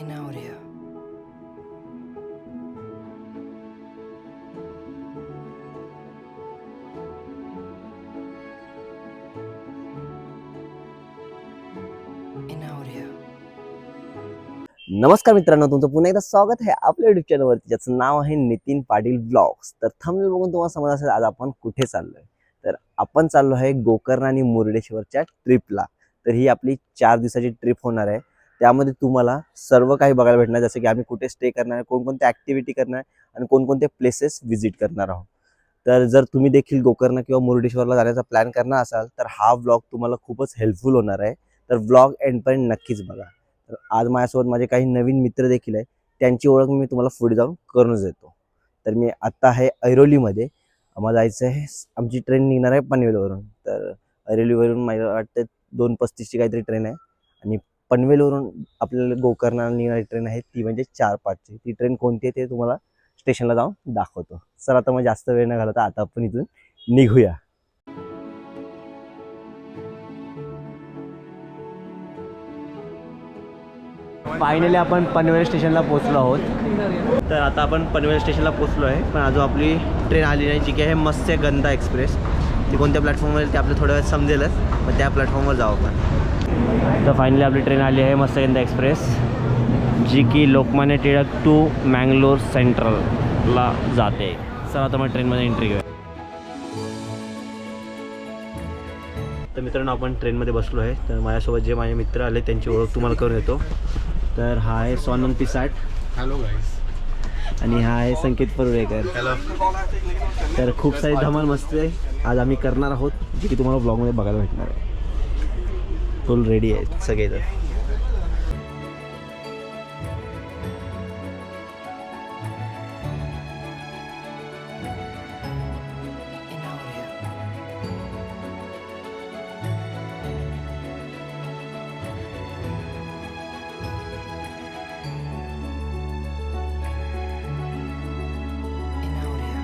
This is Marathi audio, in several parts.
in audio. In audio. नमस्कार मित्रांनो, तुमचं पुन्हा एकदा स्वागत आहे आपल्या युट्यूब चॅनलवरती, ज्याचं नाव आहे नितीन पाटील ब्लॉग्स. तर थंबनेल बघून तुम्हाला समजत असेल आज आपण कुठे चाललोय. तर आपण चाललो आहे गोकर्ण आणि मुर्डेश्वरच्या ट्रिपला. तर ही आपली 4 दिवसाची ट्रिप होणार आहे. त्यामध्ये तुम्हाला सर्व काही बघायला भेटणार, जसं की आम्ही कुठे स्टे करणार आहे, कोणकोणत्या ॲक्टिव्हिटी करणार आहे आणि कोणकोणते प्लेसेस व्हिजिट करणार आहोत. तर जर तुम्ही देखील गोकर्ण किंवा मुर्डेश्वरला जाण्याचा प्लॅन करणार असाल तर हा व्लॉग तुम्हाला खूपच हेल्पफुल होणार आहे. तर व्लॉग एंडपर्यंत नक्कीच बघा. तर आज माझ्यासोबत माझे काही नवीन मित्र देखील आहेत, त्यांची ओळख मी तुम्हाला पुढे जाऊन करूनच देतो. तर मी आत्ता आहे ऐरोलीमध्ये. आम्हाला जायचं आहे, आमची ट्रेन निघणार आहे पनवेलवरून. तर ऐरोलीवरून मला वाटतं 2:35ची काहीतरी ट्रेन आहे आणि पनवेलवरून आपल्याला गोकर्णाला निघणारी ट्रेन आहे ती म्हणजे 4:05ची. ती ट्रेन कोणती आहे ते तुम्हाला स्टेशनला जाऊन दाखवतो. चला आता मग जास्त वेळ न घालवता आता आपण इथून निघूया. फायनली आपण पनवेल स्टेशनला पोहोचलो आहोत. तर आता आपण पनवेल स्टेशनला पोहोचलो आहे, पण अजून आपली ट्रेन आली नाही, जी की आहे मत्स्यगंधा एक्सप्रेस. ती कोणत्या प्लॅटफॉर्मवर ते आपल्याला थोड्या वेळात समजेलच, पण त्या प्लॅटफॉर्मवर जाऊ आपण. तर फायनली आपली ट्रेन आली आहे मत्स्यगंधा एक्सप्रेस, जी की लोकमान्य टिळक टू मँगलोर सेंट्रलला जाते. चला आता मग ट्रेनमध्ये एंट्री घेऊया. तर मित्रांनो, आपण ट्रेनमध्ये बसलो आहे. तर माझ्यासोबत जे माझे मित्र आले त्यांची ओळख तुम्हाला करून येतो. तर हा आहे सोनम पिसाट. हॅलो गाईस. आणि हा आहे संकेत परुळेकर. हॅलो. तर खूप सारी धमाल मस्त आहे आज आम्ही करणार आहोत, जी की तुम्हाला ब्लॉगमध्ये बघायला भेटणार आहे. फुल रेडी आहेत सगळेजण. In audio. In audio.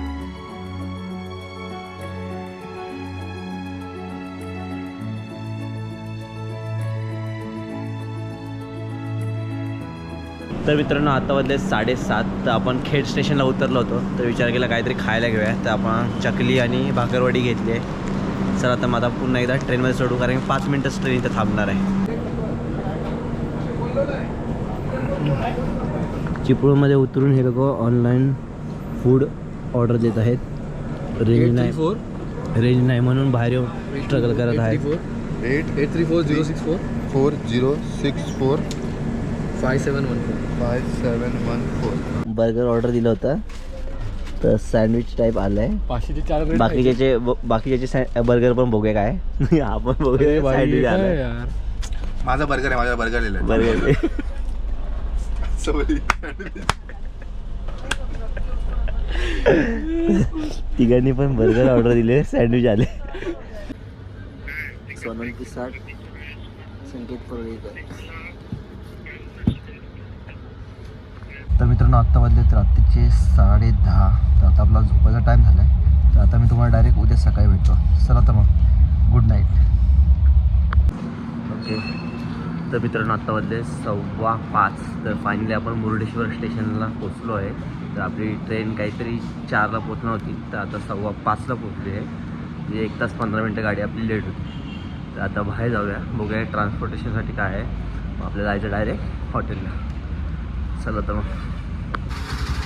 तर मित्रांनो, आता वाजले 7:30. तर आपण खेड स्टेशनला उतरलो होतो, तर विचार केला काहीतरी खायला घेऊया. तर आपण चकली आणि भाकरवडी घेतली आहे. चला आता माझा पुन्हा एकदा ट्रेनमध्ये सोडू, कारण 5 मिनटच ट्रेन इथं थांबणार आहे. चिपळूणमध्ये उतरून हे लोक ऑनलाईन फूड ऑर्डर देत आहेत. रेंज नाही म्हणून बाहेर येऊन स्ट्रगल करत आहेत. 834 4064 5714. बर्गर ऑर्डर दिलं होतं, तर सँडविच टाईप आलं आहे. 504 बाकीच्याचे बर्गर पण बघूया काय. आपण बघूया सँडविच आलं आहे. माझा बर्गर आहे, माझा बर्गर लिहिलं बर्गर तिघांनी पण बर्गर ऑर्डर दिले, सँडविच आले. सोनम पिसाट, संकेत परुळेकर. तर मित्रांनो, आत्ता वाजलेत रात्रीचे 10:30. तर आता आपला झोपायचा टाईम झाला आहे. तर आता मी तुम्हाला डायरेक्ट उद्या सकाळी भेटतो. चला तर मग गुड नाईट. ओके. तर मित्रांनो, आत्ता वाजले 5:15. तर फायनली आपण मुर्डेश्वर स्टेशनला पोचलो आहे. तर आपली ट्रेन काहीतरी 4ला पोचणार होती, तर आता 5:15ला पोचली आहे. म्हणजे 1 तास 15 मिनटं गाडी आपली लेट होती. तर आता बाहेर जाऊया, बघूया ट्रान्सपोर्टेशनसाठी काय आहे. मग आपल्याला जायचं डायरेक्ट हॉटेलला. चला तर मग.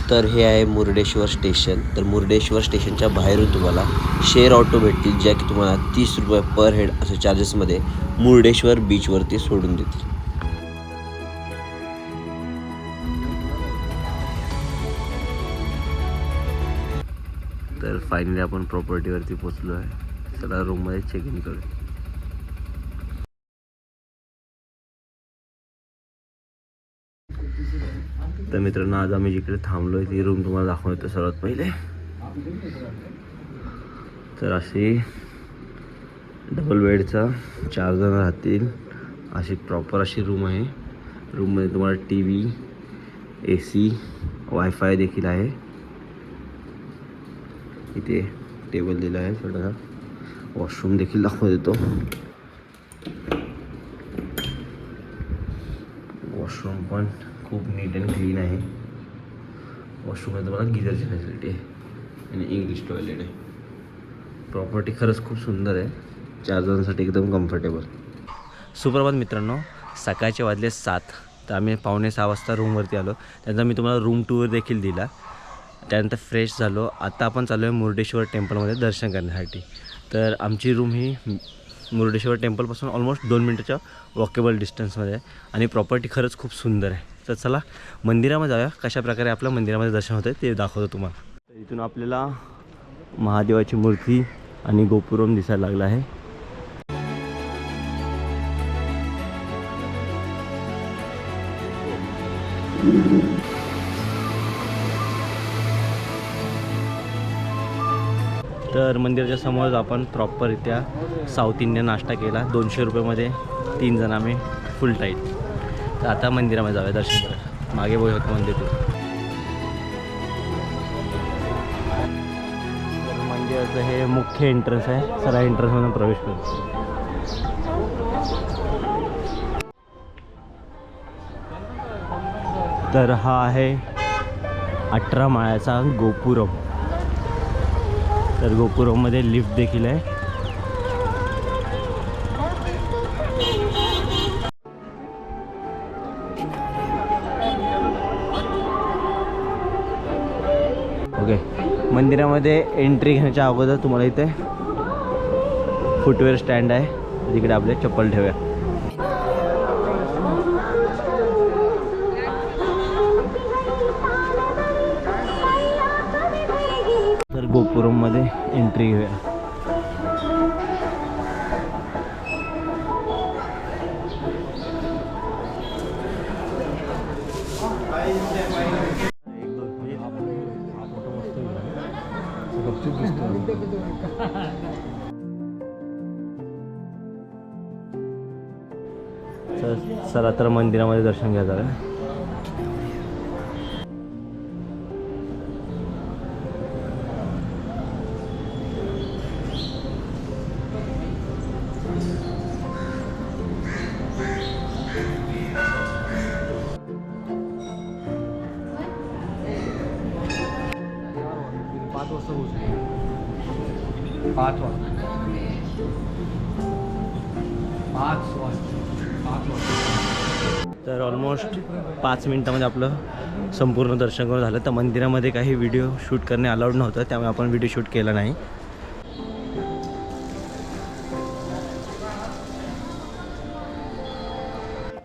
तर हे आहे मुर्डेश्वर स्टेशन. तर मुर्डेश्वर स्टेशनच्या बाहेरून तुम्हाला शेअर ऑटो भेटतील, ज्या की तुम्हाला 30 रुपये पर हेड असे चार्जेसमध्ये मुर्डेश्वर बीचवरती सोडून देतील. तर फायनली आपण प्रॉपर्टीवरती पोचलो आहे. चला रूममध्ये चेक इन करू. तर मित्रांनो, आज आम्ही जिकडे थांबलो आहे ती रूम तुम्हाला दाखवून येतो सर्वात पहिले. तर अशी डबल बेडचा 4 जण राहतील अशी प्रॉपर अशी रूम आहे. रूममध्ये तुम्हाला TV, AC, वायफाय देखील आहे. इथे टेबल दिला आहे छोटासा. वॉशरूम देखील दाखवून देतो. वॉशरूम पण खूप नीट अँड क्लीन आहे. वॉशरूममध्ये तुम्हाला गिझरची फॅसिलिटी आहे आणि इंग्लिश टॉयलेट आहे. प्रॉपर्टी खरंच खूप सुंदर आहे. 4 जणांसाठी एकदम कम्फर्टेबल. सुप्रभात मित्रांनो, सकाळचे वाजले 7. तर आम्ही 5:45 वाजता रूमवरती आलो. त्यानंतर मी तुम्हाला रूम टूर देखील दिला. त्यानंतर फ्रेश झालो. आता आपण चाललो आहे मुर्डेश्वर टेम्पलमध्ये दर्शन करण्यासाठी. तर आमची रूम ही मुर्डेश्वर टेम्पलपासून ऑलमोस्ट 2 मिनिटाच्या वॉकेबल डिस्टन्समध्ये आहे आणि प्रॉपर्टी खरंच खूप सुंदर आहे. तर चला मंदिरामध्ये जाऊया. कशाप्रकारे आपलं मंदिरामध्ये दर्शन होतं ते दाखवतो तुम्हाला. तर इथून आपल्याला महादेवाची मूर्ती आणि गोपुरम दिसायला लागला आहे. तर मंदिराच्या समोर आपण प्रॉपररित्या साऊथ इंडियन नाश्ता केला. 200 रुपयामध्ये 3 जण आम्ही फुल टाईट. तर आता मंदिरामध्ये जाऊया दर्शन करायला. मागे बघू शकतो मंदिर ते. तर मंदिराचं हे मुख्य एंट्रन्स आहे. सरा एंट्रन्समधून प्रवेश करतो. तर हा आहे 18 माळ्याचा गोपुरम. तर गोपुरममध्ये लिफ्ट देखील आहे. ओके, मंदिरामध्ये एंट्री घेण्याच्या अगोदर तुम्हाला इथे फुटवेअर स्टँड आहे. तिकडे आपले चप्पल ठेवूया. तर गोपुरममध्ये एंट्री घेऊया. चला तर मंदिरामध्ये दर्शन घ्या जरा. तर ऑलमोस्ट 5 मिनिटामध्ये आपलं संपूर्ण दर्शन करून झालं. तर मंदिरामध्ये काही व्हिडिओ शूट करणे अलाउड नव्हतं, त्यामुळे आपण व्हिडिओ शूट केला नाही.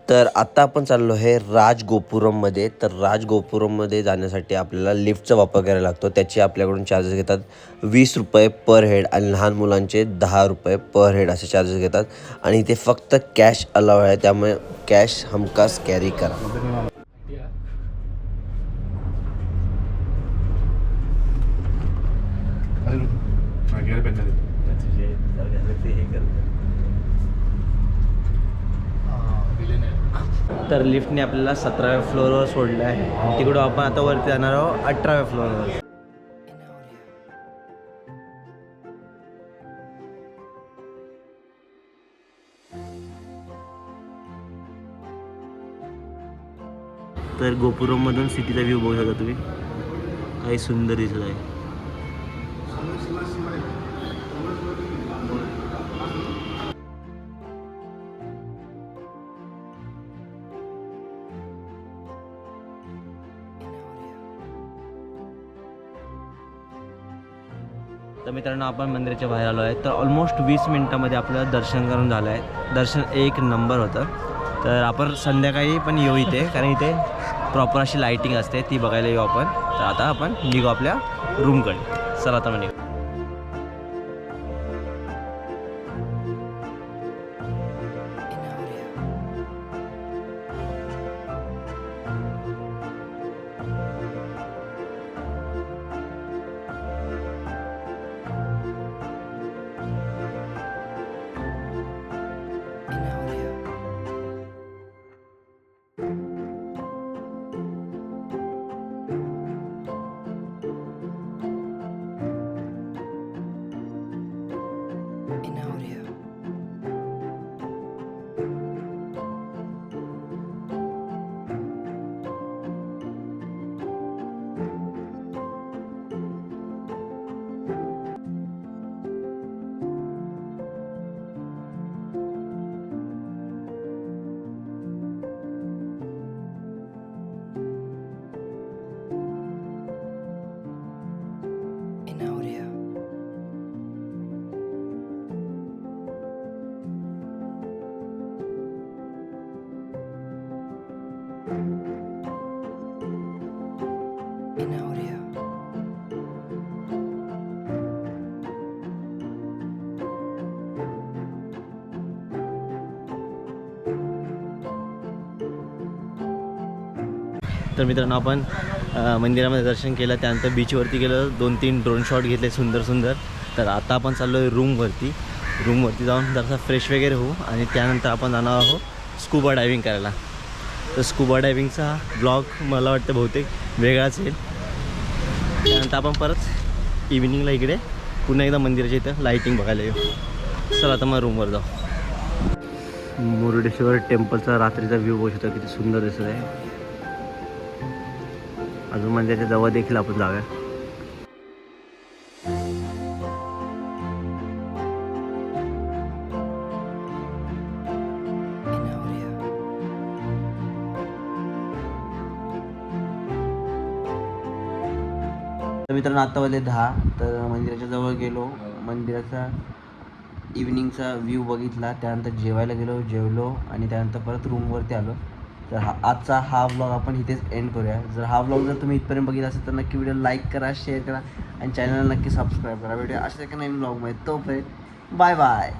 तर आता आपण चाललो आहे राजगोपुरममध्ये. तर राजगोपुरममध्ये जाण्यासाठी आपल्याला लिफ्टचा वापर करायला लागतो. त्याचे आपल्याकडून चार्जेस घेतात 20 रुपये पर हेड आणि लहान मुलांचे 10 रुपये पर हेड असे चार्जेस घेतात. आणि इथे फक्त कॅश अलाउड आहे, त्यामुळे कॅश हमखास कॅरी करा. तर लिफ्टने आपल्याला 17व्या फ्लोअरवर सोडलं आहे. तिकडून आपण आता वरती जाणार आहोत 18व्या फ्लोअरवर. तर गोपुरममधून सिटीचा व्ह्यू बघू शकता तुम्ही. काही सुंदर दिसत आहे. तर मित्रांनो, आपण मंदिराच्या बाहेर आलो आहे. तर ऑलमोस्ट 20 मिनिटामध्ये आपलं दर्शन करून झालं आहे. दर्शन एक नंबर होतं. तर आपण संध्याकाळी पण येऊ इथे, कारण इथे प्रॉपर अशी लाईटिंग असते, ती बघायला येऊ आपण. तर आता आपण निघू आपल्या रूमकडे. चला आता निघू. तर मित्रांनो आपण मंदिरामध्ये दर्शन केलं, त्यानंतर बीचवरती गेलं, 2-3 ड्रोन शॉट घेतले सुंदर सुंदर. तर आता आपण चाललो आहे रूमवरती जाऊन जरासा फ्रेश वगैरे होऊ आणि त्यानंतर आपण जाणार आहोत स्कुबा डायव्हिंग करायला. तर स्कुबा डायव्हिंगचा ब्लॉग मला वाटतं बहुतेक वेगळाच येईल. त्यानंतर आपण परत इव्हिनिंगला इकडे पुन्हा एकदा मंदिराच्या इथं लाईटिंग बघायला येऊ. चला आता मग रूमवर जाऊ. मुरुडेश्वर टेम्पलचा रात्रीचा व्ह्यू बघू शकतो, किती सुंदर दिसत आहे. अजून मंदिराच्या जवळ देखील आपण जाऊया. In Audio. तर मित्रांनो आता वाजले 10. तर मंदिराच्या जवळ गेलो, मंदिराचा इव्हिनिंगचा व्ह्यू बघितला, त्यानंतर जेवायला गेलो, जेवलो आणि त्यानंतर परत रूमवरती आलो. तर आजचा हा व्लॉग आपण इथेच एंड करूया. जर हा व्लॉग जर तुम्ही इथपर्यंत बघितला असेल तर नक्की व्हिडिओ लाईक करा, शेअर करा आणि चॅनलला नक्की सबस्क्राईब करा. व्हिडिओ अशा एका नवीन व्लॉगमध्ये. तोपर्यंत बाय बाय.